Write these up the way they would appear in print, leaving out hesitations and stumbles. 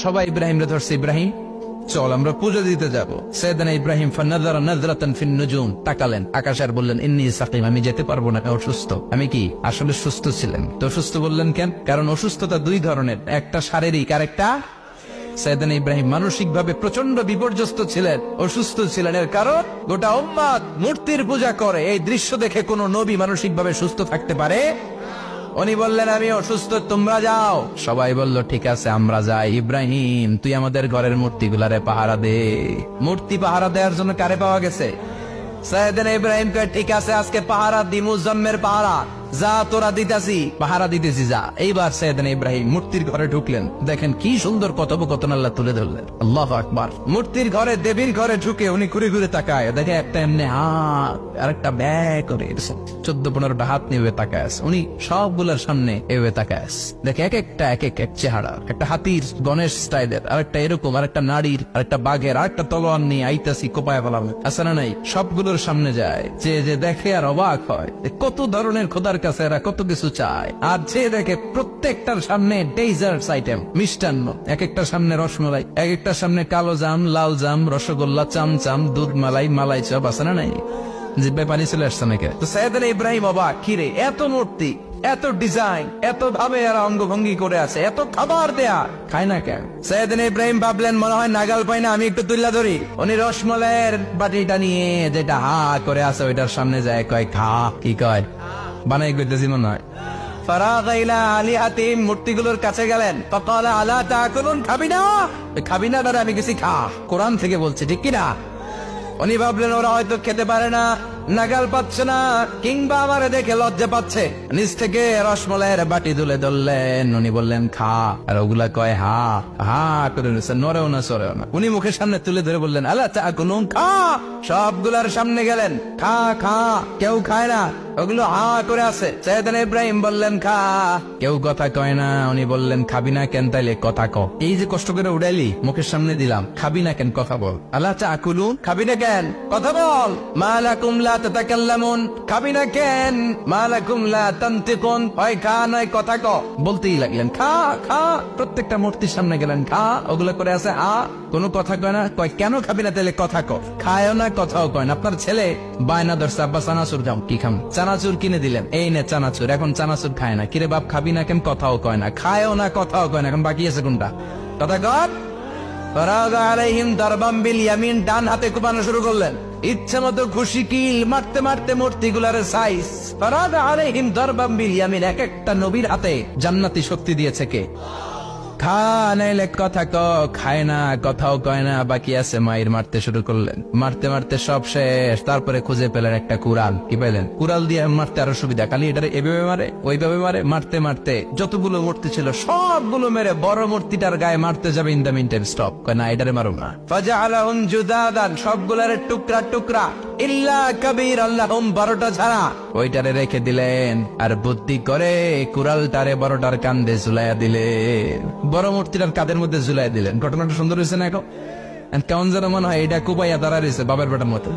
সবাই ইব্রাহিম রে ধরছে, ইব্রাহিম চল আমরা পুজো দিতে যাব। সাইয়েদনা ইব্রাহিম ফানাযারা নাযরাতান ফিন নুজুম, তাকালেন আকাশে আর বললেন ইন্নী সাকিম, আমি যেতে পারবো না, আমি অসুস্থ। আমি কি আসলে সুস্থ ছিলেন? তো অসুস্থ বললেন কেন? কারণ অসুস্থতা দুই ধরনের, একটা শারীরিক আর একটা। সাইয়েদনা ইব্রাহিম মানসিক ভাবে প্রচন্ড বিপর্যস্ত ছিলেন, অসুস্থ ছিলেন। এর কারণ গোটা উম্মত মূর্তির পূজা করে, এই দৃশ্য দেখে কোন নবী মানসিক ভাবে সুস্থ থাকতে পারে? উনি বললেন আমি অসুস্থ, তোমরা যাও। সবাই বলল ঠিক আছে আমরা যাই। ইব্রাহিম তুই আমাদের ঘরের মূর্তিগুলারে পাহারা দে। মূর্তি পাহারা দেওয়ার জন্য কারে পাওয়া গেছে? সাইয়েদনা ইব্রাহিম কয় ঠিক আছে আজকে পাহারা দিমু, জন্মের পাহারা, যা তোরা দিতাছি, পাহারা দিতেছি যা। এইবার সাইয়েদনা ইব্রাহিম মূর্তির ঘরে ঢুকলেন, দেখেন কি সুন্দর কথোপকথন আল্লাহ তুলে ধরলেন। আল্লাহু আকবার। মূর্তির ঘরে, দেবীর ঘরে ঢুকে উনি ঘুরে ঘুরে তাকায়, দেখে একটা এমনি হাত আর একটা ব্যাগ করে 14-15টা হাত নিয়ে তাকায় আছে। উনি সবগুলোর সামনে এভাবে তাকায় আছে, দেখে এক একটা এক এক চেহারা, একটা হাতির গণেশ স্টাইলের, আরেকটা এরকম, আরেকটা নারীর, আরেকটা বাঘের, আরেকটা তলোয়ার নিয়ে আইতাছি কোপায় ফেলাবে, আছে না নাই? সবগুলোর সামনে যায়, যে দেখে আর অবাক হয় কত ধরনের খোদার কাছে এরা কত কিছু চায়। আর যে দেখে প্রত্যেকটার সামনে ডেজার্টস আইটেম, মিষ্টান্ন, এক একটার সামনে রসমালাই, এক একটার সামনে কালো জাম, লাল জাম, রসগোল্লা, চামচাম, দুধ মালাই, মালাই চপ, আছে না নাই? জিব্বায় পানি চলে আসছে নাকি? তো সাইয়েদনা ইব্রাহিম অবাক, কিরে এত মূর্তি, এত ডিজাইন, এত ভাবে এরা অঙ্গভঙ্গি করে আছে, এত খাবার দেয়া, খায় না কেন? সাইয়েদনা ইব্রাহিম ভাবলেন মনে হয় নাগাল পাই না, আমি একটু তুল্লা ধরি। উনি রসমালাইয়ের বাটিটা নিয়ে যেটা হা করে আছে ওইটার সামনে যায়, কয় খা। কি কয়? বানাই করতেছি মনে হয়। ফারাগা ইলা আলিহাতিহিম, মূর্তিগুলোর কাছে গেলেন, ফাকালা আলা তাকুলুন, খাবি না? খাবি না দাদা, আমি গেছি খা, কোরআন থেকে বলছে, ঠিক কিনা? উনি ভাবলেন ওরা হয়তো খেতে পারে না, নাগাল পাচ্ছে না, কিংবা আমারে দেখে লজ্জা পাচ্ছে। নিচ থেকে রসমালাইয়ের বাটি তুলে ধরলেন, উনি বললেন খা, আর ওগুলা কয় হা হা করে নিচ্ছে, নড়েও না সরেও না। উনি মুখের সামনে তুলে ধরে বললেন আলা তাকুলুন, খা। সবগুলার সামনে গেলেন, খা খা, কেউ খায় না, ওগুলো হা করে আছে। সাইয়েদনা ইব্রাহিম বললেন খা, কেউ কথা কয় না। উনি বললেন খাবি না কেন? তাইলে কথা ক। এই যে কষ্ট করে উড়াইলি, মুখের সামনে দিলাম, খাবি না কেন? কথা বল। আলা তাকুলুন, খাবি না কেন? কথা বল। মা লাকুম লা তাতাকাল্লামুন, খাবি না কেন? মা লাকুম লা তানতিকুন, হয় খা নয় কথা ক। বলতেই লাগলেন খা খা, প্রত্যেকটা মূর্তির সামনে গেলেন, খা। ওগুলো করে আছে হা, কোনো কথা কয় না। কয় কেন খাবি না? তাইলে কথা ক। খায়ও না, কথাও কয় না। আপনার ছেলে বায়না ধরছে, আব্বা চানাচুর যাও, কি খাম? চানাচুর কিনে দিলেন, এই নে চানাচুর। এখন চানাচুর খায় না, কিরে বাপ খাবি না কেন? কথাও কয় না, খায়ও না, কথাও কয় না। এখন বাকি আছে কোনটা? কথা কর। ফারাগা আলাইহিম দারবাম বিল ইয়ামিন, ডান হাতে কোপানো শুরু করলেন, ইচ্ছা মতো খুশি কিল মারতে মারতে মূর্তিগুলার সাইজ। ফারাগা আলাইহিম দারবাম বিল ইয়ামিন, এক একটা নবীর হাতে জান্নাতি শক্তি দিয়েছে কে? খা নাইলে কথা ক। খায় না, কথাও কয় না, বাকি আছে মায়ের। মারতে শুরু করলেন, মারতে মারতে সব শেষ। তারপরে খুঁজে পেলেন একটা কুড়াল। কি পেলেন? কুড়াল দিয়ে মারতে আরো সুবিধা, খালি এটারে এভাবে মারে, ওইভাবে মারে। মারতে মারতে যতগুলো মূর্তি ছিল সবগুলো মেরে বড় মূর্তিটার গায়ে মারতে যাবে, in the meantime stop, কয় না এটারে মারো না। ফাজআলাহুম জুদাদান, সবগুলারে টুকরা টুকরা, ইল্লা কাবীরান লাহুম, 12টা ছাড়া ওইটারে রেখে দিলেন। আর বুদ্ধি করে কুড়ালটারে বড়টার কান্দে ঝুলাইয়া দিলেন, বড় মূর্তিটার কাদের মধ্যে ঝুলাই দিলেন। ঘটনাটা সুন্দর হয়েছে না? এখন কেমন যেন মনে হয় এটা কুপাইয়া দাঁড়া রয়েছে বাবার বেটার মতো।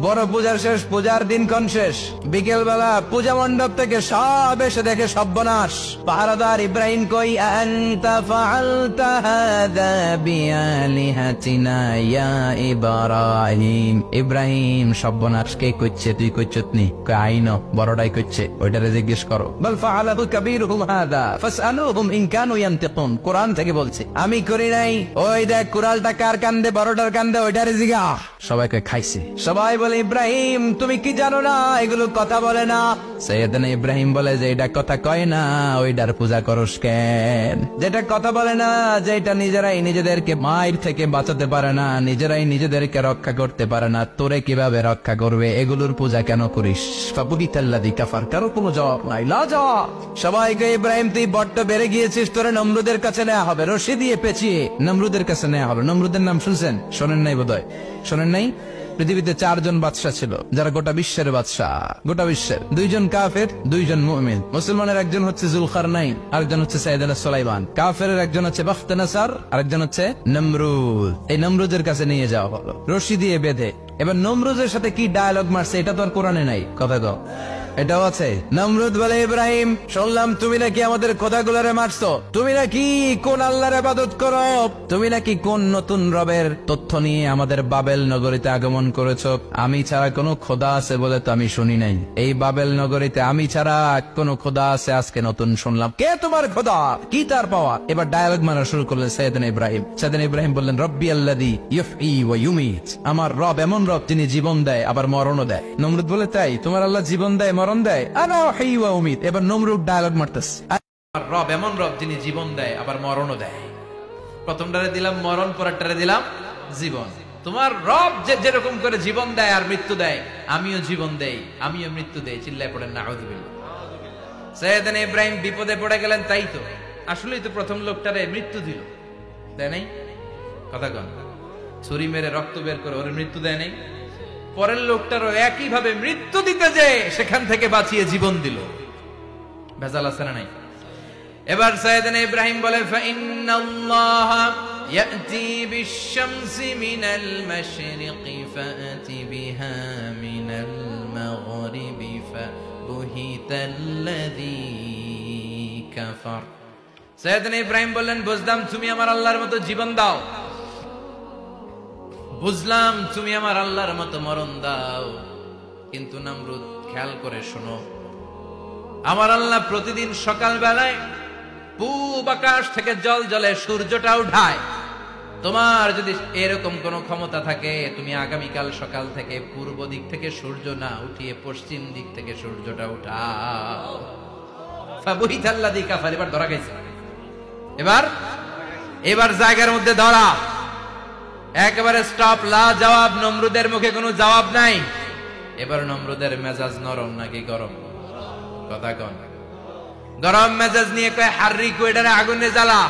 বড় পূজার শেষ, পূজার দিনক্ষণ শেষ। বিকেল বেলা পূজা মণ্ডপ থেকে সব এসে দেখে সর্বনাশ। পাহারাদার ইব্রাহিম কই, আনতা ফাআলতা হাযা বিআলিহাতিনা ইয়া ইব্রাহিম। ইব্রাহিম সর্বনাশ কে কইছে? তুই কইছতনি? কই আইনো, বড়টাই কইছে, ওইটারে জিজ্ঞেস করো। বল ফাআলাহু কাবীরুহুম হাযা ফাসআলুহুম ইন কানু ইয়ানতিকুন, কোরআন থেকে বলছে, আমি করি নাই। ওই দেখ কুড়ালটা কার কান্দে, বড়টার কান্দে, ওইটারে জিগা। সবাইকে খাইছে। সবাই বলে ইব্রাহিম তুমি কি জানো না এগুলো কথা বলে না? সাইয়েদনা ইব্রাহিম বলে যে এটা কথা কয় না, ওইটার পূজা করস কেন? যেটা কথা বলে না, যেটা নিজেরাই নিজেদেরকে মায়ের থেকে বাঁচাতে পারে না, নিজেরাই নিজেদেরকে রক্ষা করতে পারে না, তোরে কিভাবে রক্ষা করবে? এগুলোর পূজা কেন করিস? ফাবুহিতাল্লাযী কাফার, কারো কোনো জবাব নাই, লাজা। সবাইকে ইব্রাহিম তুই বড্ড বেড়ে গিয়েছিস, তোরে নমরুদের কাছে নেওয়া হবে, রশি দিয়ে পেঁচিয়ে নমরুদের কাছে নেওয়া হবে। নমরুদের নাম শুনছেন? শোনেন নাই বোধহয়, শোনেন নাই? পৃথিবীতে 4 জন বাদশা ছিল, যারা গোটা বিশ্বের বাদশা। গোটা বিশ্বের 2 জন কাফের, 2 জন মুমিন। মুসলমানের একজন হচ্ছে জুলকারনাইন, আরেকজন হচ্ছে সাইয়েদনা সুলাইমান। কাফের একজন হচ্ছে বাখতানাসার, আরেকজন হচ্ছে নমরুদ। এই নমরুদের কাছে নিয়ে যাওয়া হলো রশি দিয়ে বেঁধে। এবার নমরুদের সাথে কি ডায়ালগ মারছে এটা তো আর কোরআনে নাই, কথা কও। এটাও আছে। নমরুদ বলে, ইব্রাহিম শুনলাম তুমি নাকি আমাদের খোদাগুলোরে মারছো, তুমি নাকি কোন আল্লাহর ইবাদত করো, তুমি নাকি কোন নতুন রবের তথ্য নিয়ে আমাদের বাবেল নগরীতে আগমন করেছো। আমি ছাড়া কোনো খোদা আছে বলে তো আমি শুনি নাই, এই বাবেল নগরীতে আমি ছাড়া কোনো খোদা আছে আজকে নতুন শুনলাম। কে তোমার খোদা, কি তার পাওয়া? এবার ডায়ালগ মারা শুরু করলেন সাইয়েদনা ইব্রাহিম। সাইয়েদনা ইব্রাহিম বললেন, রব্বি আল্লাযী ইউহয়ী ওয়া ইউমীত, আমার রব এমন রব যিনি জীবন দেয় আবার মরণও দেয়। নমরুদ বলে, তাই তোমার আল্লাহ জীবন দেয় মরণ দেয়? আনা উহয়ী ওয়া উমীত। এবার নমরুদ ডায়ালগ মারতেছে, আমার রব এমন রব যিনি জীবন দেয় আবার মরণও দেয়। প্রথমটারে দিলাম মরণ, পরেরটারে দিলাম জীবন। তোমার রব যেরকম করে জীবন দেয় আর মৃত্যু দেয়, আমিও জীবন দেই, আমিও মৃত্যু দেই। চিল্লায় পড়েন নাউযুবিল্লাহ। সাইয়েদনা ইব্রাহিম বিপদে পড়ে গেলেন। তাই তো, আসলেই তো প্রথম লোকটারে মৃত্যু দিল, দেয় নাই? কথা কন, ছুরি মেরে রক্ত বের করে ওর মৃত্যু দেয় নাই? পরের লোকটারও একই ভাবে মৃত্যু দিতে যে সেখান থেকে বাঁচিয়ে জীবন দিল। ভেজাল আছে না নাই? এবার সাইয়েদনা ইব্রাহিম বলে, ফাইন্নাল্লাহা ইয়াতি বিশ-শামসি মিনাল মাশরিকি ফাআতি বিহা মিনাল মাগরিবি ফাবুহিতাল্লাযী কাফার। সাইয়েদনা ইব্রাহিম বললেন, বুঝলাম তুমি আমার আল্লাহর মতো জীবন দাও, বুঝলাম তুমি আমার আল্লাহর মতো মরণ দাও, কিন্তু নমরুদ খেয়াল করে শোনো, আমার আল্লাহ প্রতিদিন সকাল বেলায় পূব আকাশ থেকে জল জলে সূর্যটা উঠায়। তোমার যদি এরকম কোন ক্ষমতা থাকে, তুমি আগামীকাল সকাল থেকে পূর্ব দিক থেকে সূর্য না উঠিয়ে পশ্চিম দিক থেকে সূর্যটা উঠাও। ফাবুহিতাল্লাযী কাফার। এবার ধরা গেছে, এবার জায়গার মধ্যে ধরা, একেবারে স্টপ, লা জবাব। নমরুদের মুখে কোনো জবাব নাই। এবার নমরুদের মেজাজ নরম নাকি গরম? কথা কন। গরম মেজাজ নিয়ে কয়, হাররিকু, এটারে আগুনে জ্বালা,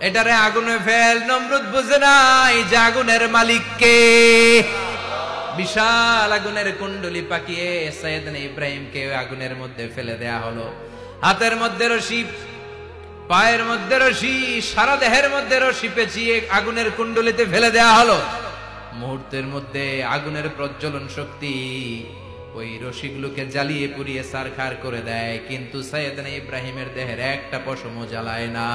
এটারে আগুনে ফেল। নমরুদ বুঝে নাই যে আগুনের মালিক কে। বিশাল আগুনের কুণ্ডলি পাকিয়ে সাইয়েদনা ইব্রাহিমকে আগুনের মধ্যে ফেলে দেয়া হলো। হাতের মধ্যে রশি, পায়ের মধ্যে রশি, সারা দেহের মধ্যে রশি পেঁচিয়ে আগুনের কুণ্ডলিতে ফেলে দেয়া হলো। মুহূর্তের মধ্যে আগুনের প্রজ্বলন শক্তি ওই রশিগুলোকে জ্বালিয়ে পুড়িয়ে ছারখার করে দেয়, কিন্তু সাইয়েদনা ইব্রাহিমের দেহের একটা পশমও জ্বালায় না।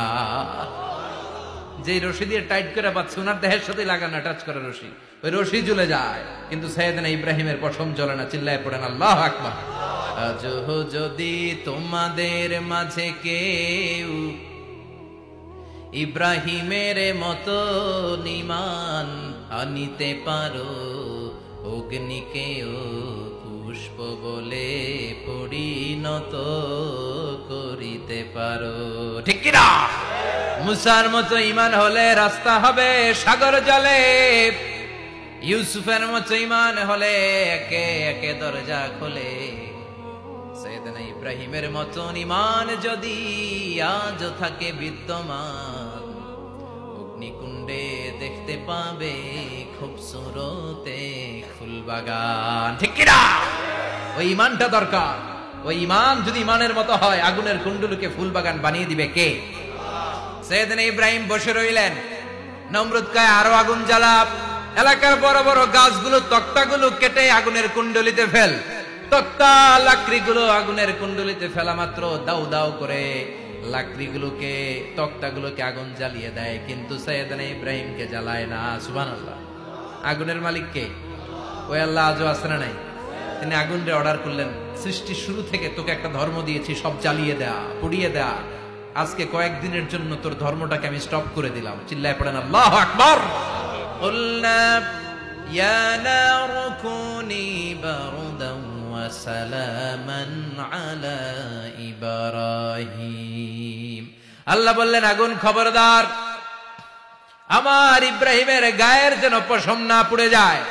যে রশি দিয়ে টাইট করে বাঁধছে, ওনার দেহের সাথে লাগানো টাচ করা রশি, ওই রশি জ্বলে যায়, কিন্তু সাইয়েদনা ইব্রাহিমের পশম জ্বলে না। চিল্লায় পড়েন আল্লাহু আকবার। আজ যদি তোমাদের মাঝে কেউ ইব্রাহিমের মতো ঈমান আনিতে পারো, অগ্নিকেও পুষ্প বলে পরিণত করিতে পারো, ঠিক কি না? মুসার মতো ঈমান হলে রাস্তা হবে সাগর জলে, ইউসুফের মতো ঈমান হলে একে একে দরজা খোলে। সাইয়েদনা ইব্রাহিমের মতন ঈমান যদি আজ থাকে বিদ্যমান, অগ্নিকুণ্ডে দেখতে পাবে খুবসুরতে ফুলবাগান, ঠিক কি না? ওই ঈমানটা দরকার। ওই ঈমান যদি ঈমানের মতো হয়, আগুনের কুণ্ডলকে ফুলবাগান বানিয়ে দিবে কে? সাইয়েদনা ইব্রাহিম বসে রইলেন। নমরুদ কয়, আরো আগুন জ্বালা, এলাকার বড় বড় গাছগুলো, তক্তাগুলো কেটে আগুনের কুণ্ডলিতে ফেল। তক্তা লাকড়িগুলো আগুনের কুণ্ডলিতে ফেলা মাত্র দাউ দাউ করে লাকড়িগুলোকে, তক্তাগুলোকে আগুন জ্বালিয়ে দেয়, কিন্তু সাইয়েদনা ইব্রাহিমকে জ্বালায় না। সুবহানাল্লাহ। আগুনের মালিক কে? ওই আল্লাহ আজও আছে না নাই? তিনি আগুনরে অর্ডার করলেন, সৃষ্টির শুরু থেকে তোকে একটা ধর্ম দিয়েছি, সব জ্বালিয়ে দেয়া, পুড়িয়ে দেয়া, আজকে কয়েকদিনের জন্য তোর ধর্মটাকে আমি স্টপ করে দিলাম। চিল্লায় পড়েন আল্লাহু আকবার। কুলনা ইয়া নারু কুনি বারদান ওয়া সালামান আলা ইব্রাহিম। আল্লাহ বললেন, আগুন খবরদার, আমার ইব্রাহিমের গায়ের যেন পশম না পুড়ে যায়,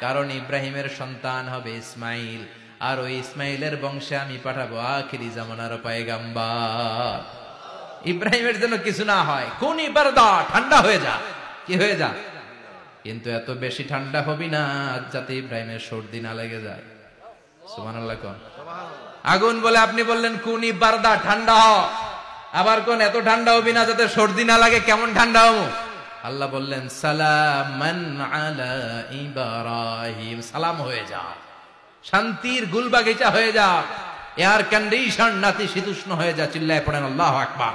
কারণ ইব্রাহিমের সন্তান হবে ইসমাইল, আর ওই ইসমাইলের বংশে আমি পাঠাবো আখিরি জামানার পয়গাম্বার। ইব্রাহিমের জন্য কিছু না হয়, কোন বারদা, ঠান্ডা হয়ে যা, কি হয়ে যা, কিন্তু এত বেশি ঠান্ডা হবি না যাতে ইব্রাহিমের সর্দি না লেগে যায়। সুবহানাল্লাহ। কোন আগুন বলে আপনি বললেন কোনি বারদা, ঠান্ডা হ, আবার কোন এত ঠান্ডা হবি না যাতে সর্দি না লাগে, কেমন ঠান্ডা হবো? আল্লাহ বললেন সালামান আলা ইব্রাহিম, সালাম হয়ে যা, শান্তির গুলবাগিচা হয়ে যা, এয়ার কন্ডিশন নাতিশীতোষ্ণ হয়ে যা। চিল্লায় পড়েন আল্লাহু আকবার।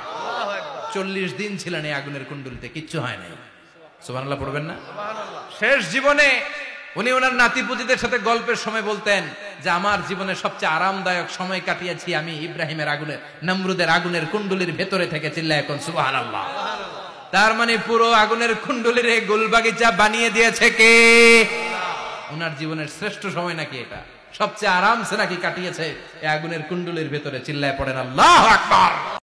40 দিন ছিলেন এই আগুনের কুণ্ডুলিতে, কিচ্ছু হয় নাই। সুবহানাল্লাহ পড়বেন না? শেষ জীবনে উনি ওনার নাতিপুতিদের সাথে গল্পের সময় বলতেন যে আমার জীবনে সবচেয়ে আরামদায়ক সময় কাটিয়েছি আমি ইব্রাহিমের আগুনের, নমরুদের আগুনের কুণ্ডুলির ভেতরে থেকে। চিল্লায় এখন সুবহানাল্লাহ। তার মানে পুরো আগুনের কুণ্ডুলির এই গুলবাগিচা বানিয়ে দিয়েছে কে? ওনার জীবনের শ্রেষ্ঠ সময় নাকি এটা? সবচেয়ে আরামসে নাকি কাটিয়েছে এই আগুনের কুণ্ডুলির ভেতরে। চিল্লায় পড়েন আল্লাহু আকবার।